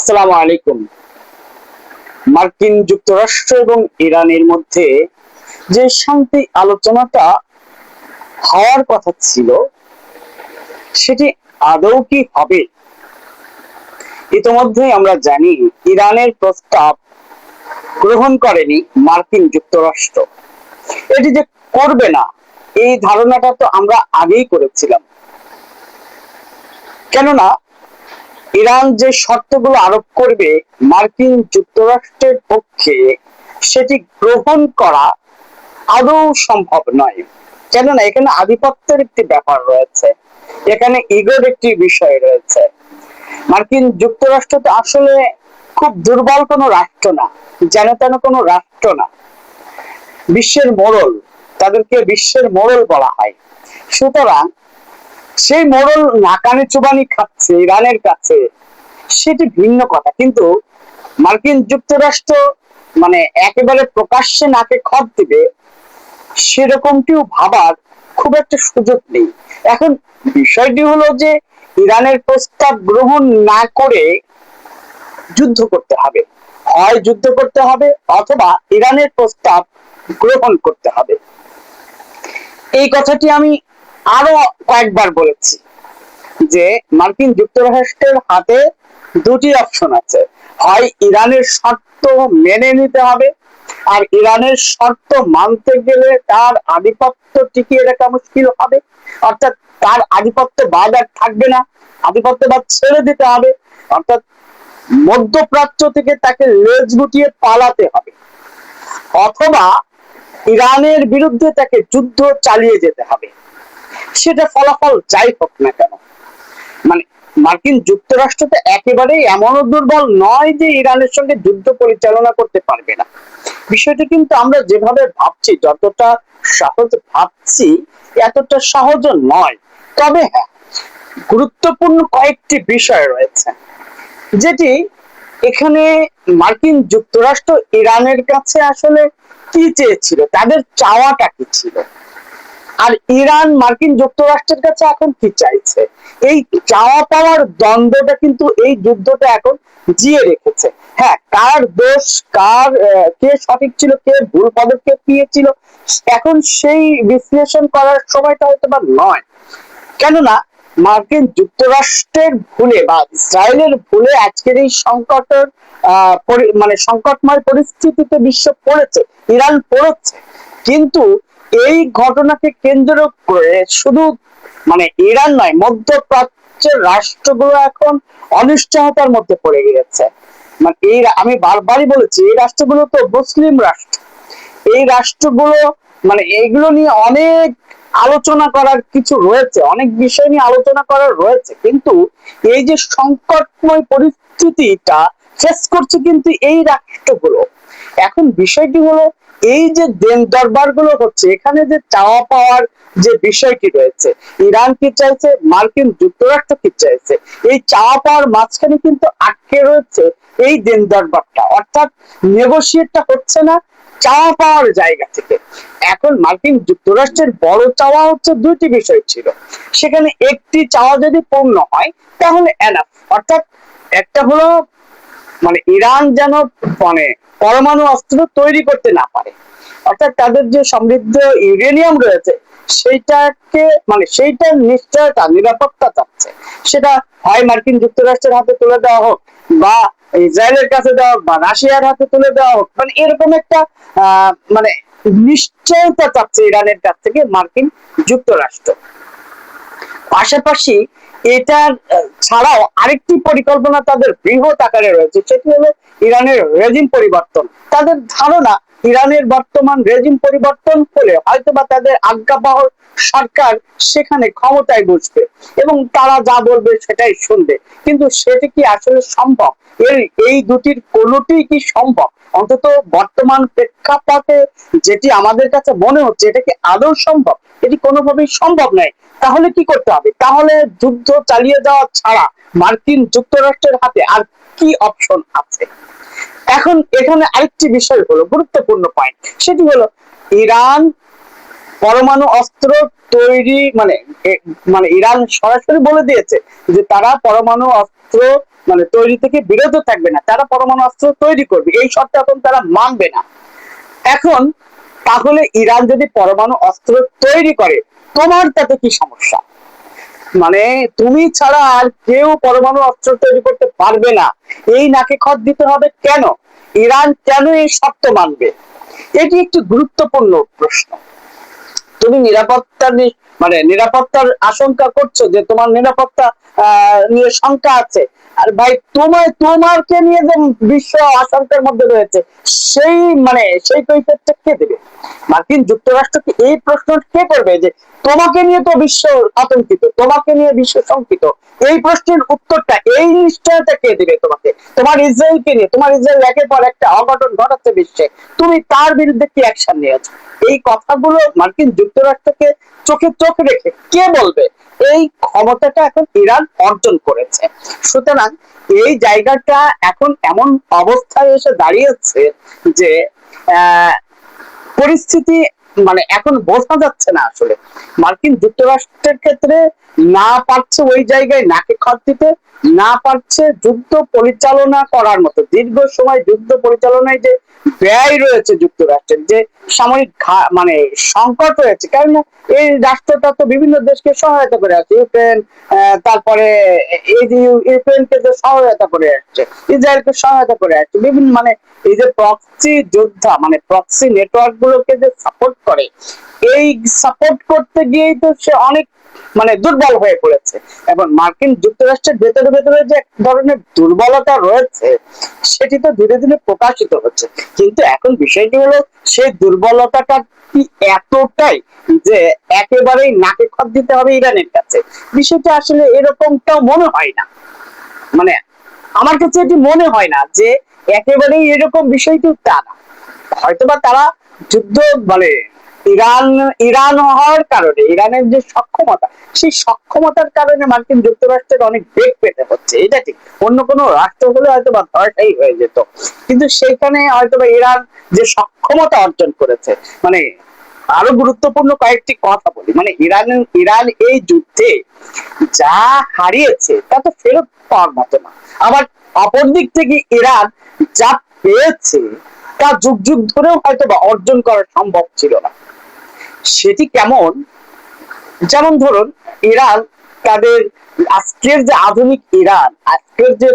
আসসালামু আলাইকুম। মার্কিন যুক্তরাষ্ট্র এবং ইরানের মধ্যে যে শান্তি আলোচনাটা হওয়ার কথা ছিল সেটি আদৌ কি হবে? ইতোমধ্যে আমরা জানি ইরানের প্রস্তাব গ্রহণ করেনি মার্কিন যুক্তরাষ্ট্র। এটি যে করবে না এই ধারণাটা তো আমরা আগেই করেছিলাম, কেননা ইরান যে শর্তগুলো আরোপ করবে মার্কিন যুক্তরাষ্ট্রের পক্ষে সেটি গ্রহণ করা আদৌ সম্ভব নয়। কেননা এখানে আধিপত্যের একটি ব্যাপার রয়েছে, এখানে ইগোর একটি বিষয় রয়েছে। মার্কিন যুক্তরাষ্ট্র তো আসলে খুব দুর্বল কোনো রাষ্ট্র না, যেন তেন কোনো রাষ্ট্র না, বিশ্বের মোড়ল, তাদেরকে বিশ্বের মোড়ল বলা হয়। সুতরাং সেই মোড়ল নাকানি চুবানি খাচ্ছে ইরানের কাছে, সেটি ভিন্ন কথা। কিন্তু মার্কিন যুক্তরাষ্ট্র একেবারে প্রকাশ্যে নাকে খত দিবে সেরকমটিও ভাবার খুব একটা সুযোগ নেই। এখন বিষয়টি হলো যে ইরানের প্রস্তাব গ্রহণ না করে যুদ্ধ করতে হবে, হয় যুদ্ধ করতে হবে অথবা ইরানের প্রস্তাব গ্রহণ করতে হবে। এই কথাটি আমি আরো কয়েকবার বলেছি যে মার্কিন যুক্তরাষ্ট্রের হাতে দুটি অপশন আছে, হয় ইরানের শর্ত মেনে নিতে হবে, আর ইরানের শর্ত মানতে গেলে তার আধিপত্য টিকিয়ে রাখা মুশকিল হবে, অর্থাৎ তার আধিপত্যবাদ আর থাকবে না, আধিপত্যবাদ ছেড়ে দিতে হবে, অর্থাৎ মধ্যপ্রাচ্য থেকে তাকে লেজ গুটিয়ে পালাতে হবে, অথবা ইরানের বিরুদ্ধে তাকে যুদ্ধ চালিয়ে যেতে হবে। সেটা ফলাফল যাই হোক না কেন, মার্কিন যুক্তরাষ্ট্র তো একেবারেই এমনও দুর্বল নয় যে ইরানের সঙ্গে যুদ্ধ পরিচালনা করতে পারবে না। বিষয়টা কিন্তু আমরা যেভাবে ভাবছি, যতটা সহজ ভাবছি এতটা সহজ নয়। তবে হ্যাঁ, গুরুত্বপূর্ণ কয়েকটি বিষয় রয়েছে যেটি এখানে মার্কিন যুক্তরাষ্ট্র ইরানের কাছে আসলে কি চেয়েছিল, তাদের চাওয়াটা কি ছিল, আর ইরান মার্কিন যুক্তরাষ্ট্রের কাছে এখন কি চাইছে, এই চাওয়া পাওয়ার দ্বন্দ্বটা কিন্তু এই যুদ্ধটা এখন জিয়ে রেখেছে। হ্যাঁ, কার দোষ, কার কে সঠিক ছিল, কে ভুল পদক্ষেপ নিয়েছিল, এখন সেই বিশ্লেষণ করার সময়টা হয়তো বা নয়। কেননা মার্কিন যুক্তরাষ্ট্রের ভুলে বা ইসরায়েলের ভুলে আজকের এই সংকটের সংকটময় পরিস্থিতিতে বিশ্ব পড়েছে, ইরান পড়েছে। কিন্তু এই ঘটনাকে কেন্দ্র করে শুধু ইরান নয়, মধ্যপ্রাচ্যের রাষ্ট্রগুলো এখন অনিশ্চয়তার মধ্যে পড়ে গিয়েছে। আমি বারবারই বলেছি, এই রাষ্ট্রগুলো তো মুসলিম রাষ্ট্র, এই রাষ্ট্রগুলো এইগুলো নিয়ে অনেক আলোচনা করার কিছু রয়েছে, অনেক বিষয় নিয়ে আলোচনা করার রয়েছে, কিন্তু এই যে সংকটময় পরিস্থিতিটা ফেস করছে কিন্তু এই রাষ্ট্রগুলো। এখন বিষয়টি হলো এই যে দেন দরবার গুলো হচ্ছে, এখানে যে চাওয়া পাওয়ার যে বিষয়টি রয়েছে, ইরান কি চাইছে, মার্কিন যুক্তরাষ্ট্র কি চাইছে, এই চাওয়া পাওয়ার মাঝখানে কিন্তু আটকে রয়েছে এই দেন দরবারটা, অর্থাৎ নেগোশিয়েটটা হচ্ছে না চাওয়া পাওয়ার জায়গা থেকে। এখন মার্কিন যুক্তরাষ্ট্রের বড় চাওয়া হচ্ছে দুটি বিষয় ছিল, সেখানে একটি চাওয়া যদি পূর্ণ হয় তাহলে এনাফ, অর্থাৎ একটা হলো ইরান যেন পরমাণু অস্ত্র তৈরি করতে না পারে, অর্থাৎ তাদের যে সমৃদ্ধ ইউরেনিয়াম রয়েছে সেইটাকে সেইটার নিশ্চয়তা, নিরাপত্তা চাচ্ছে। সেটা হয় মার্কিন যুক্তরাষ্ট্রের হাতে তুলে দেওয়া হোক, বা ইসরায়েলের কাছে দেওয়া হোক, বা রাশিয়ার হাতে তুলে দেওয়া হোক, এরকম একটা নিশ্চয়তা চাচ্ছে ইরানের কাছ থেকে মার্কিন যুক্তরাষ্ট্র। পাশাপাশি এটার ছাড়াও আরেকটি পরিকল্পনা তাদের বৃহৎ আকারে রয়েছে, সেটি হলো ইরানের রেজিম পরিবর্তন। তাদের ধারণা ইরানের বর্তমান রেজিম পরিবর্তন হলে হয়তোবা তাদের আজ্ঞাবহ সরকার সেখানে ক্ষমতায় বসবে এবং তারা যা বলবে সেটাই শুনবে। কিন্তু সেটা কি আসলে সম্ভব? এই দুটির কোনোটি কি সম্ভব? অন্তত বর্তমান প্রেক্ষাপটে যেটি আমাদের কাছে মনে হচ্ছে, এটা কি আদৌ সম্ভব? এটি কোনোভাবেই সম্ভব নয়। তাহলে কি করতে হবে? তাহলে যুদ্ধ চালিয়ে যাওয়া ছাড়া মার্কিন যুক্তরাষ্ট্রের হাতে আর কি অপশন আছে? এখন এখানে আরেকটি বিষয় হলো গুরুত্বপূর্ণ পয়েন্ট, সেটি হলো ইরান পরমাণু অস্ত্র তৈরি ইরান সরাসরি বলে দিয়েছে যে তারা পরমাণু অস্ত্র মানে তৈরি থেকে বিরত থাকবে না, তারা পরমাণু অস্ত্র তৈরি করবে, এই শর্ত এখন তারা মানবে না। এখন তাহলে ইরান যদি পরমাণু অস্ত্র তৈরি করে, তোমার তাতে কি সমস্যা? মানে তুমি ছাড়া আর কেউ পরমাণু অস্ত্র তৈরি করতে পারবে না, এই নাকে খত দিতে হবে কেন? ইরান কেন এই শর্ত মানবে? এটি একটি গুরুত্বপূর্ণ প্রশ্ন। তুমি মানে নিরাপত্তার আশঙ্কা করছো, যে তোমার নিরাপত্তা নিয়ে শঙ্কা আছে, আর ভাই তোমাকে নিয়ে যে বিশ্ব আশঙ্কার মধ্যে রয়েছে, সেই সেই কৈফিয়তটা কে দেবে? মার্কিন যুক্তরাষ্ট্রকে এই প্রশ্ন কে করবে যে তোমাকে নিয়ে তো বিশ্ব আতঙ্কিত, তোমাকে নিয়ে বিশ্ব শঙ্কিত? এই প্রশ্নের উত্তরটা, এই নিশ্চয়তা কে দিবে তোমাকে? তোমার ইসরায়েলকে নিয়ে, তোমার ইসরায়েল একের পর একটা অঘটন ঘটাচ্ছে বিশ্বে, তুমি তার বিরুদ্ধে কি অ্যাকশন নিয়েছো? এই কথাগুলো মার্কিন যুক্তরাষ্ট্রকে চোখে চোখ রেখে কে বলবে? এই ক্ষমতাটা এখন ইরান অর্জন করেছে। সুতরাং এই জায়গাটা এখন এমন অবস্থায় এসে দাঁড়িয়েছে যে পরিস্থিতি এখন বোঝা যাচ্ছে না আসলে। মার্কিন যুক্তরাষ্ট্রের ক্ষেত্রে না পারছে ওই জায়গায় নাকে খত দিতে, না পারছে যুদ্ধ পরিচালনা করার মতো, দীর্ঘ সময় যুদ্ধ পরিচালনায় যে ব্যয় রয়েছে যুক্তরাষ্ট্রের, যে সামরিক সংকট রয়েছে, কারণ এই রাষ্ট্রটা তো বিভিন্ন দেশকে সহায়তা করে আছে, ইউক্রেন, তারপরে এই যে ইউক্রেনকে যে সহায়তা করে আসছে, ইসরায়েলকে সহায়তা করে আসছে, বিভিন্ন এই যে প্রক্সি যোদ্ধা, প্রক্সি নেটওয়ার্ক গুলোকে যে সাপোর্ট করে, এই সাপোর্ট করতে গিয়েই তো সে অনেক দুর্বল হয়ে পড়েছে। এবং মার্কিন যুক্তরাষ্ট্রের ভেতরে ভেতরে যে এক ধরনের দুর্বলতা রয়েছে, সেটি তো ধীরে ধীরে প্রকাশিত হচ্ছে। কিন্তু এখন বিষয়টি হলো, সেই দুর্বলতাটা কি এতটাই যে একেবারেই নাকে খত দিতে হবে ইরানের কাছে? বিষয়টা আসলে এরকমটাও মনে হয় না। আমার কাছে এটি মনে হয় না যে একেবারেই এরকম বিষয়টি তা না। হয়তোবা তারা যুদ্ধ ইরান হওয়ার কারণে, ইরানের যে সক্ষমতা, সেই সক্ষমতার কারণে মার্কিন যুক্তরাষ্ট্রের অনেক বেগ পেতে হচ্ছে, এটা ঠিক। অন্য কোনো রাষ্ট্র হলে হয়তোবা ধরাটাই হয়ে যেত, কিন্তু সেইখানে হয়তোবা ইরান যে সক্ষমতা অর্জন করেছে, আরো গুরুত্বপূর্ণ কয়েকটি কথা বলি। ইরান এই যুদ্ধে যা হারিয়েছে তা তো ফেরত পাওয়ার মতো না। আবার অপর দিক থেকে ইরান যা পেয়েছে তা যুগ যুগ ধরেও হয়তোবা অর্জন করা সম্ভব ছিল না। সেটি কেমন? যেমন ধরুন, ইরান তাদের আজকের যে আধুনিক ইরান, আজকের যে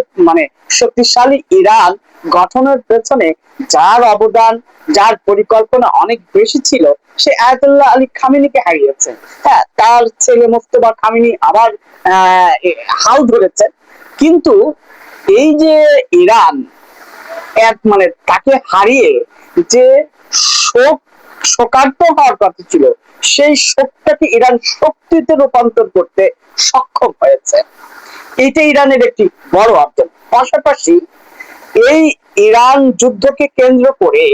শক্তিশালী ইরান গঠনের পেছনে যার অবদান, যার পরিকল্পনা অনেক বেশি ছিল, সে আয়াতুল্লাহ আলী খামেনিকে হারিয়েছেন। হ্যাঁ, তার ছেলে মোস্তফা খামেনি আবার হাল ধরেছেন। কিন্তু এই যে ইরান তাকে হারিয়ে যে শোকার্ত হওয়ার কথা ছিল, সেই শোকটাকে ইরান শক্তিতে রূপান্তর করতে সক্ষম হয়েছে। এটা ইরানের একটি বড় অর্জন। পাশাপাশি এই ইরান যুদ্ধকে কেন্দ্র করে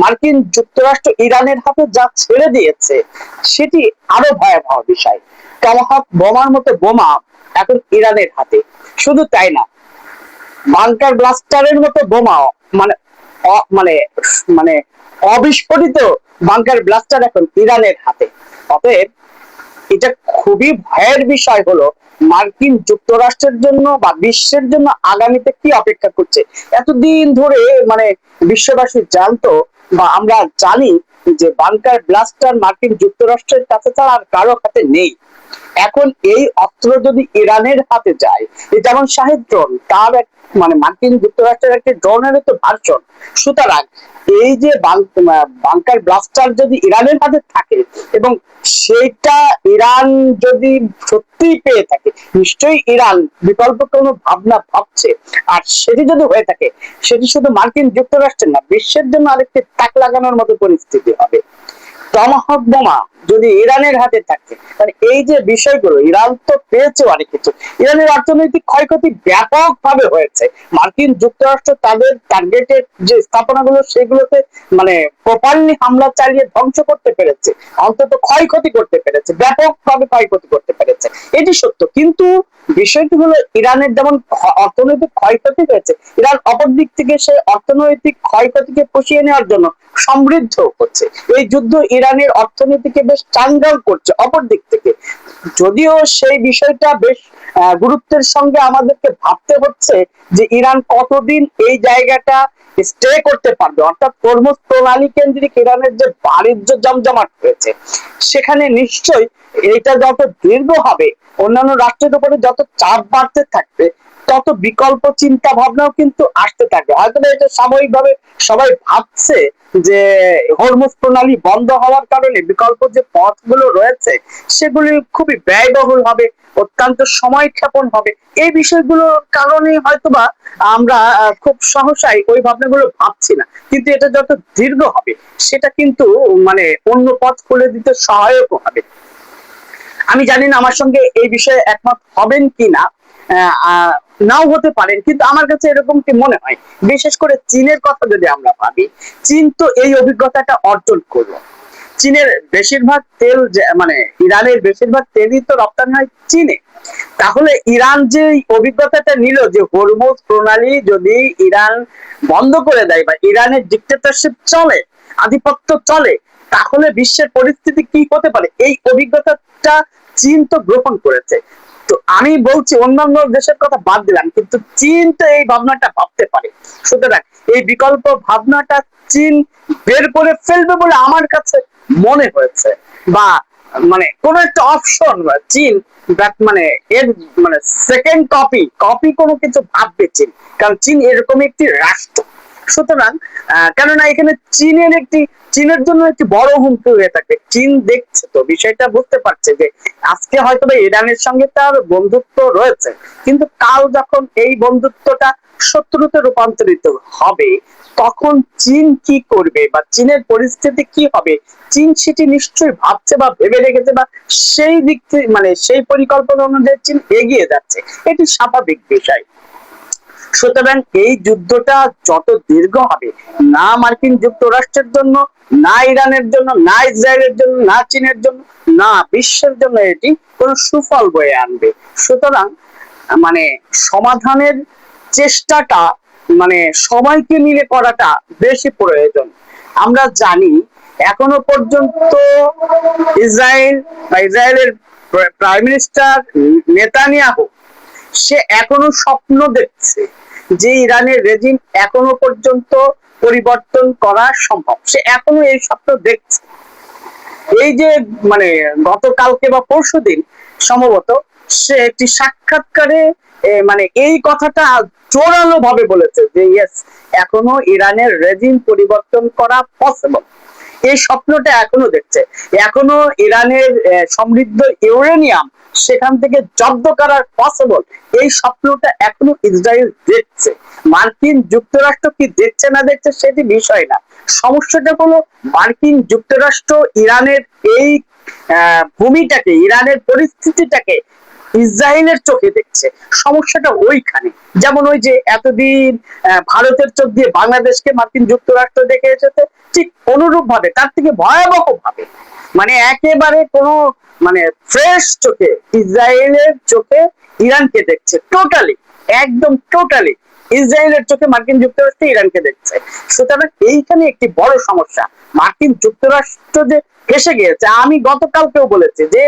মার্কিন যুক্তরাষ্ট্র ইরানের হাতে যা ছেড়ে দিয়েছে, সেটি আরো ভয়াবহ বিষয়। টমাহক বোমার মতো বোমা এখন ইরানের হাতে। শুধু তাই না, বাংকার ব্লাস্টারের মতো বোমাও অবিস্ফোরিত বাংকার ব্লাস্টার এখন ইরানের হাতে। অতএব এটা খুবই ভয়ের বিষয় হলো, মার্কিন যুক্তরাষ্ট্রের জন্য বা বিশ্বের জন্য আগামীতে কি অপেক্ষা করছে। এতদিন ধরে বিশ্ববাসী জানতো, বা আমরা জানি, যে বাংকার ব্লাস্টার মার্কিন যুক্তরাষ্ট্রের কাছে ছাড়া আর কারো হাতে নেই। এখন এই অস্ত্র যদি ইরানের হাতে যায়, যেমন শাহেদ ড্রোন, তার মার্কিন যুক্তরাষ্ট্রের একটি ড্রোনের তো ভার্সন। সুতরাং এই যে বাংকার ব্লাস্টার যদি ইরানের হাতে থাকে, এবং সেটা ইরান যদি সত্যি পেয়ে থাকে, নিশ্চয়ই ইরান বিকল্প কোনো ভাবনা ভাবছে। আর সেটি যদি হয়ে থাকে, সেটি শুধু মার্কিন যুক্তরাষ্ট্রের না, বিশ্বের জন্য আরেকটি তাক লাগানোর মতো পরিস্থিতি হবে। টমাহক বোমা যদি ইরানের হাতে থাকে, তাহলে এই যে বিষয়গুলো, ইরান তো পেয়েছে অনেক কিছু। ইরানের অর্থনৈতিক ক্ষয়ক্ষতি ব্যাপকভাবে হয়েছে। মার্কিন যুক্তরাষ্ট্র তাদের টার্গেটেড যে স্থাপনাগুলো, সেগুলোতে প্রপারলি হামলা চালিয়ে ধ্বংস করতে পেরেছে, অন্তত ক্ষয়ক্ষতি করতে পেরেছে, ব্যাপকভাবে ক্ষয়ক্ষতি করতে পেরেছে, এটি সত্য। কিন্তু বিষয়টি হলো, ইরানের যেমন অর্থনৈতিক ক্ষয়ক্ষতি হয়েছে, ইরান অপর দিক থেকে সে অর্থনৈতিক ক্ষয়ক্ষতিকে পুষিয়ে নেওয়ার জন্য সমৃদ্ধ হচ্ছে। এই যুদ্ধ ইরানের অর্থনীতিকে বেশ চাঙ্গাল করছে অপর দিক থেকে। যদিও সেই বিষয়টা বেশ গুরুত্বের সঙ্গে আমাদেরকে ভাবতে হচ্ছে যে ইরান কতদিন এই জায়গাটা স্টে করতে পারবে, অর্থাৎ হরমুজ প্রণালী কেন্দ্রিক ইরানের যে বাণিজ্য জমজমাট হয়েছে সেখানে নিশ্চয়ই এটা যত দীর্ঘ হবে, অন্যান্য রাষ্ট্রের উপরে যত চাপ বাড়তে থাকবে, তত বিকল্প চিন্তা ভাবনাও কিন্তু আসতে থাকবে। হয়তো এটা সাময়িকভাবে সবাই ভাবছে যে হরমুজ প্রণালী বন্ধ হওয়ার কারণে বিকল্প যে পথগুলো রয়েছে সেগুলি খুবই ব্যয়বহুল হবে, অত্যন্ত সময় ক্ষেপণ হবে। এই বিষয়গুলোর কারণে হয়তোবা আমরা খুব সহসাই ওই ভাবনাগুলো ভাবছি না, কিন্তু এটা যত দীর্ঘ হবে সেটা কিন্তু মানে অন্য পথ খুলে দিতে সহায়ক হবে। আমি জানি না আমার সঙ্গে এই বিষয়ে একমত হবেন কিনা, নাও হতে পারেন, কিন্তু আমার কাছে এরকম কি মনে হয়। বিশেষ করে চীনের কথা যদি আমরা ভাবি, চীন তো এই অভিজ্ঞতাটা অর্জন করলো। চীনের বেশিরভাগ তেল মানে ইরানের বেশিরভাগ তেলই তো রপ্তানি হয় চীনে। তাহলে ইরান যে অভিজ্ঞতাটা নিল যে হরমুজ প্রণালী যদি ইরান বন্ধ করে দেয় বা ইরানের ডিক্টেটরশিপ চলে, আধিপত্য চলে, তাহলে বিশ্বের পরিস্থিতি কি হতে পারে, এই অভিজ্ঞতাটা চীন তো গ্রহণ করেছে। তো আমি বলছি অন্যান্য দেশের কথা বাদ দিলাম, কিন্তু চীন তো এই ভাবনাটা ভাবতে পারে। সুতরাং এই বিকল্প ভাবনাটা চীন বের করে ফেলবে বলে আমার কাছে মনে হয়েছে, বা মানে কোন একটা অপশন চীন মানে এর মানে সেকেন্ড কপি কোনো কিছু ভাববে চীন, কারণ চীন এরকম একটি রাষ্ট্র। সুতরাং কেননা এখানে চীনের জন্য একটি বড় হুমকি হয়ে থাকে। চীন দেখছে তো বিষয়টা, বুঝতে পারছে যে আজকে হয়তো ইরানের সঙ্গে তার বন্ধুত্ব রয়েছে, কিন্তু কাল যখন এই বন্ধুত্বটা শত্রুতে রূপান্তরিত হবে তখন চীন কি করবে বা চীনের পরিস্থিতি কি হবে, চীন সেটি নিশ্চয়ই ভাবছে বা ভেবে রেখেছে, বা সেই দিক থেকে মানে সেই পরিকল্পনা অনুযায়ী চীন এগিয়ে যাচ্ছে, এটি স্বাভাবিক বিষয়। সুতরাং এই যুদ্ধটা যত দীর্ঘ হবে, না মার্কিন যুক্তরাষ্ট্রের জন্য, না ইরানের জন্য, না ইসরায়েলের জন্য, না চীনের জন্য, না বিশ্বের জন্য এটি কোনো সুফল বয়ে আনবে। সুতরাং মানে সমাধানের চেষ্টাটা মানে সবাইকে মিলে করাটা বেশি প্রয়োজন। আমরা জানি এখনো পর্যন্ত ইসরায়েলের প্রাইম মিনিস্টার নেতানিয়াহু সে এখনো স্বপ্ন দেখছে যে ইরানের রেজিম এখনো পর্যন্ত পরিবর্তন করা সম্ভব, সে এখনো এই স্বপ্ন দেখছে। এই যে মানে গতকালকে বা পরশুদিন সম্ভবত সে একটি সাক্ষাৎকারে মানে এই কথাটা জোরালো ভাবে বলেছে যে ইয়েস, এখনো ইরানের রেজিম পরিবর্তন করা পসিবল। এই স্বপ্নটা এখনো দেখছে, এখনো ইরানের সমৃদ্ধ ইউরেনিয়াম সেখান থেকে জব্দ করার পসিবল, এই স্বপ্নটা এখনো ইসরায়েল দেখছে। মার্কিন যুক্তরাষ্ট্র কি দেখছে না দেখছে সেটি বিষয় না, সমস্যাটা হলো মার্কিন যুক্তরাষ্ট্র ইরানের এই ভূমিটাকে, ইরানের পরিস্থিতিটাকে ইসরায়েলের চোখে দেখছে। সমস্যাটা ওইখানে। যেমন ওই যে এতদিন ভারতের চোখ দিয়ে বাংলাদেশকে মার্কিন যুক্তরাষ্ট্র দেখে এসেছে, ঠিক অনুরূপ ভাবে তার থেকে ভয়াবহ ভাবে মানে একেবারে কোনো মানে ফ্রেশ চোখে ইসরায়েলের চোখে ইরানকে দেখছে। টোটালি, একদম টোটালি ইসরায়েলের চোখে মার্কিন যুক্তরাষ্ট্র ইরানকে দেখছে। সুতরাং এইখানে একটি বড় সমস্যা। মার্কিন যুক্তরাষ্ট্র যে ফেসে গিয়েছে, আমি গতকালকেও বলেছি যে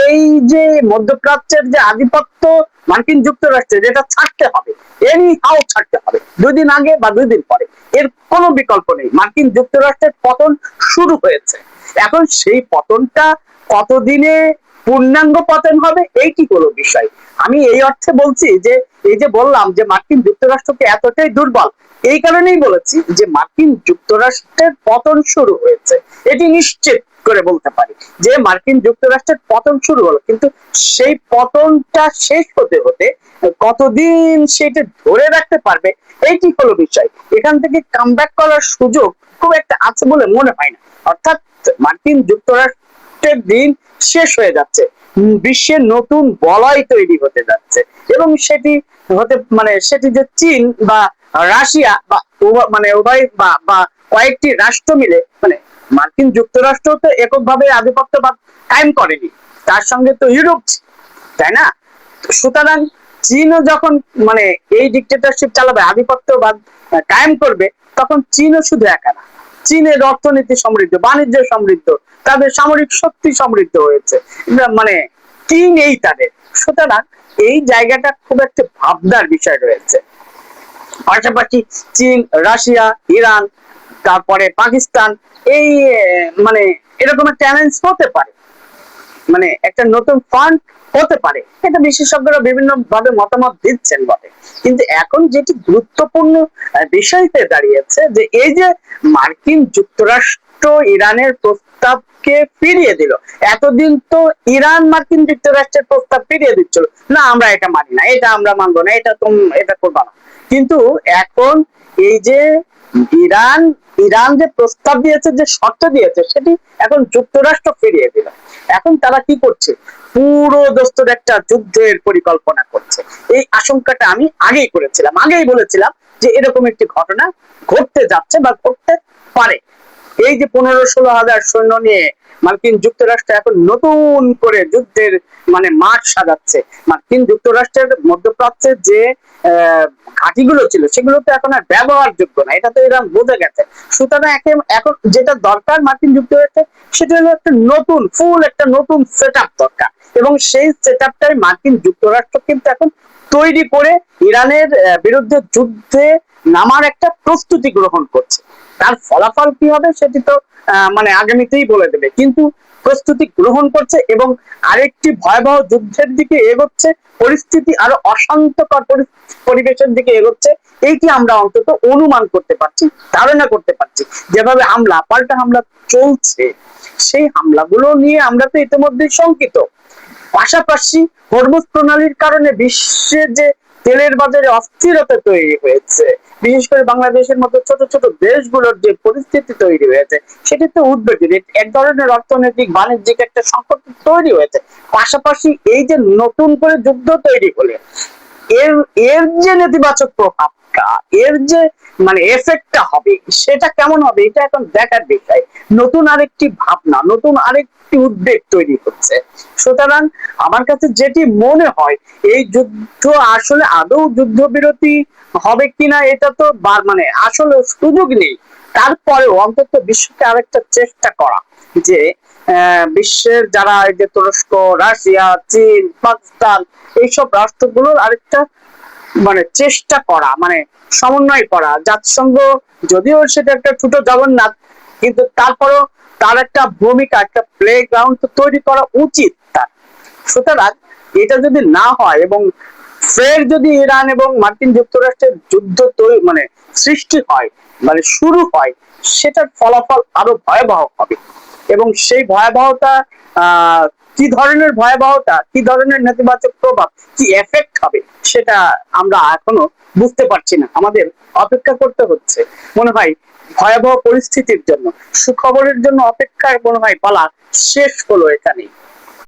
এই যে মধ্যপ্রাচ্যের যে আধিপত্য মার্কিন যুক্তরাষ্ট্রের, যেটা ছাড়তে হবে, এনি হাও ছাড়তে হবে, 2 দিন আগে বা 2 দিন পরে, এর কোনো বিকল্প নেই। মার্কিন যুক্তরাষ্ট্রের পতন শুরু হয়েছে, এখন সেই পতনটা কতদিনে পূর্ণাঙ্গ পতন হবে এইটি কোনো বিষয়। আমি এই অর্থে বলছি যে এই যে বললাম যে মার্কিন যুক্তরাষ্ট্রকে এতটাই দুর্বল, এই কারণেই বলেছি যে মার্কিন যুক্তরাষ্ট্রের পতন শুরু হয়েছে, এটি নিশ্চিত করে বলতে পারি যে মার্কিন যুক্তরাষ্ট্রের পতন শুরু হলো, কিন্তু সেই পতনটা শেষ হতে হতে কতদিন সেটা ধরে রাখতে পারবে এইটি হলো বিষয়। এখান থেকে কামব্যাক করার সুযোগ খুব একটা আছে বলে মনে হয় না। অর্থাৎ মার্কিন যুক্তরাষ্ট্রের দিন শেষ হয়ে যাচ্ছে, বিশ্বের নতুন বলয় তৈরি হতে যাচ্ছে, এবং সেটি হতে মানে সেটি যে চীন বা রাশিয়া বা মানে উভয় বা কয়েকটি রাষ্ট্র মিলে, মানে মার্কিন যুক্তরাষ্ট্র তো এককভাবে আধিপত্যবাদ কায়েম করেনি, তার সঙ্গে তো ইউরোপ, তাই না? সুতরাং চীনও যখন মানে এই ডিক্টেটরশিপ চালাবে, আধিপত্যবাদ কায়েম করবে, তখন চীনও শুধু একা না, চীনের অর্থনীতি সমৃদ্ধ, বাণিজ্য সমৃদ্ধ, তাদের সামরিক শক্তি সমৃদ্ধ হয়েছে, মানে কি নেই তাদের। সুতরাং এই জায়গাটা খুব একটা ভাবনার বিষয় রয়েছে। পাশাপাশি চীন, রাশিয়া, ইরান, তারপরে পাকিস্তান, এই মানে এরকম একটা চ্যালেঞ্জ হতে পারে, মানে একটা নতুন ফান্ড হতে পারে, এটা বিশেষজ্ঞরা বিভিন্ন ভাবে মতামত দিচ্ছেন বটে। কিন্তু এখন যেটি গুরুত্বপূর্ণ বিষয়তে দাঁড়িয়েছে যে এই যে মার্কিন যুক্তরাষ্ট্র ইরানের প্রস্তাবকে ফিরিয়ে দিল। এতদিন তো ইরান মার্কিন যুক্তরাষ্ট্রের প্রস্তাব ফিরিয়ে দিচ্ছিল, না আমরা এটা মানি না, এটা আমরা মানবো না, এটা করবা না। কিন্তু এখন এই যে ইরান ইরান যে প্রস্তাব দিয়েছে, যে শর্ত দিয়েছে, সেটি এখন যুক্তরাষ্ট্র ফিরিয়ে দিল। এখন তারা কি করছে, পুরো দোস্তর একটা যুদ্ধের পরিকল্পনা করছে। এই আশঙ্কাটা আমি আগেই করেছিলাম, আগেই বলেছিলাম যে এরকম একটি ঘটনা ঘটতে যাচ্ছে বা ঘটতে পারে। এই যে 15-16 হাজার সৈন্য নিয়ে মার্কিন যুক্তরাষ্ট্র এখন নতুন করে যুদ্ধের মানে মাঠ সাজাচ্ছে। মার্কিন যুক্তরাষ্ট্রের মধ্যপ্রাচ্যের যে ঘাঁটিগুলো ছিল সেগুলো তো এখন আর ব্যবহারযোগ্য না, এটা তো ইরান বুঝে গেছে। সুতরাং এখন যেটা দরকার মার্কিন যুক্তরাষ্ট্রের, সেটা হলো একটা নতুন একটা নতুন সেট আপ দরকার, এবং সেই সেট আপটাই মার্কিন যুক্তরাষ্ট্র কিন্তু এখন তৈরি করে ইরানের বিরুদ্ধে যুদ্ধে নামার একটা প্রস্তুতি গ্রহণ করছে। তার ফলাফল কি হবে সেটি তো মানে আগামীতেই বলে দেবে, কিন্তু প্রস্তুতি গ্রহণ করছে এবং আরেকটি ভয়াবহ যুদ্ধের দিকে এগোচ্ছে, পরিস্থিতি আরো অশান্তকর পরিবেশের দিকে এগোচ্ছে। এইটি আমরা অন্তত অনুমান করতে পারছি, ধারণা করতে পারছি। যেভাবে পাল্টা হামলা চলছে, সেই হামলাগুলো নিয়ে আমরা তো ইতিমধ্যেই শঙ্কিত। পাশাপাশি হরমুজ প্রণালীর কারণে বিশ্বের যে তেলের বাজারে অস্থিরতা তৈরি হয়েছে, বিশেষ করে বাংলাদেশের মতো ছোট ছোট দেশগুলোর যে পরিস্থিতি তৈরি হয়েছে, সেটি তো উদ্বেগের। এক ধরনের অর্থনৈতিক বাণিজ্যিক একটা সংকট তৈরি হয়েছে। পাশাপাশি এই যে নতুন করে যুদ্ধ তৈরি হলে এর এর যে নেতিবাচক প্রভাবটা, এর যে মানে এফেক্টটা হবে, সেটা কেমন হবে, এটা এখন দেখার বিষয়। নতুন আরেকটি ভাবনা, নতুন আরেকটি উদ্বেগ তৈরি হচ্ছে। সুতরাং আমার কাছে যেটি মনে হয়, এই যুদ্ধ আসলে আদৌ যুদ্ধবিরতি হবে কিনা এটা তো মানে আসলে সুযোগ নেই। তারপরেও অন্তত বিশ্বকে আরেকটা চেষ্টা করা, যে বিশ্বের যারা এই যে তুরস্ক, রাশিয়া, চীন, পাকিস্তান, এইসব রাষ্ট্রগুলোর আরেকটা মানে চেষ্টা করা, মানে সমন্বয় করা। জাতিসংঘ যদিও সেটা একটা ছোট জগন্নাথ, কিন্তু তারপরও তার একটা ভূমিকা, একটা প্লে গ্রাউন্ড তৈরি করা উচিত তার। সুতরাং এটা যদি না হয় এবং ফের যদি ইরান এবং মার্কিন যুক্তরাষ্ট্রের যুদ্ধ মানে সৃষ্টি হয়, মানে শুরু হয়, সেটার ফলাফল আরো ভয়াবহ হবে। এবং সেই ভয়াবহতা কি ধরনের ভয়াবহতা, কি ধরনের নেতিবাচক প্রভাব, কি এফেক্ট হবে, সেটা আমরা এখনো বুঝতে পারছি না। আমাদের অপেক্ষা করতে হচ্ছে মনে হয় ভয়াবহ পরিস্থিতির জন্য। সুখবরের জন্য অপেক্ষায় মনে হয় পালা শেষ হলো এখানেই।